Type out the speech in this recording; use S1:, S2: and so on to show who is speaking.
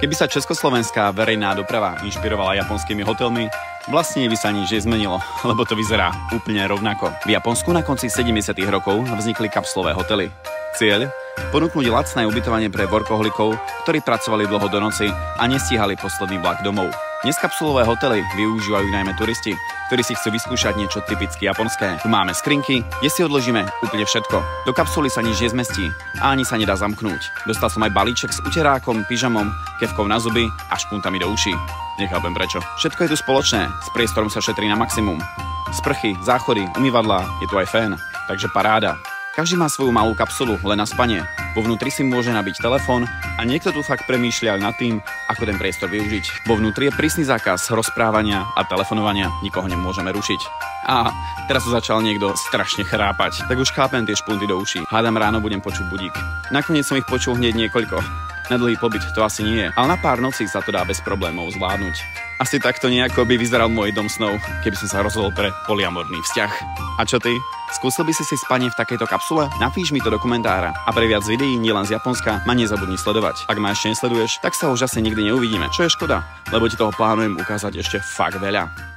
S1: Keby sa československá verejná doprava inšpirovala japonskými hotelmi, vlastne by sa nič nezmenilo, lebo to vyzerá úplne rovnako. V Japonsku na konci 70. rokov vznikli kapsulové hotely. Cieľ? Ponúknuť lacné ubytovanie pre workoholikov, ktorí pracovali dlho do noci a nestíhali posledný vlak domov. Dnes kapsulové hotely využívajú najmä turisti, ktorí si chcú vyskúšať niečo typicky japonské. Tu máme skrinky, kde si odložíme úplne všetko. Do kapsuly sa nič nezmestí a ani sa nedá zamknúť. Dostal som aj balíček s uterákom, pyžamom, kefkou na zuby a špuntami do uší. Nechápem prečo. Všetko je tu spoločné, s priestorom sa šetrí na maximum. Sprchy, záchody, umývadlá, je tu aj fén, takže paráda. Každý má svoju malú kapsulu len na spanie. Vo vnútri si môže nabiť telefón a niekto tu fakt premýšľa nad tým, ako ten priestor využiť. Vo vnútri je prísny zákaz rozprávania a telefonovania, nikoho nemôžeme rušiť. A teraz tu začal niekto strašne chrápať, tak už chápem tie špunty do uší. Hádam ráno budem počuť budík. Nakoniec som ich počul hneď niekoľko. Na dlhý pobyt to asi nie je, ale na pár nocí sa to dá bez problémov zvládnuť. Asi takto nejako by vyzeral môj dom snov, keby som sa rozhodol pre polyamorný vzťah. A čo ty? Skúsil by si spanie v takejto kapsule? Napíš mi to do komentára. A pre viac videí nielen z Japonska ma nezabudni sledovať. Ak ma ešte nesleduješ, tak sa už asi nikdy neuvidíme, čo je škoda, lebo ti toho plánujem ukázať ešte fakt veľa.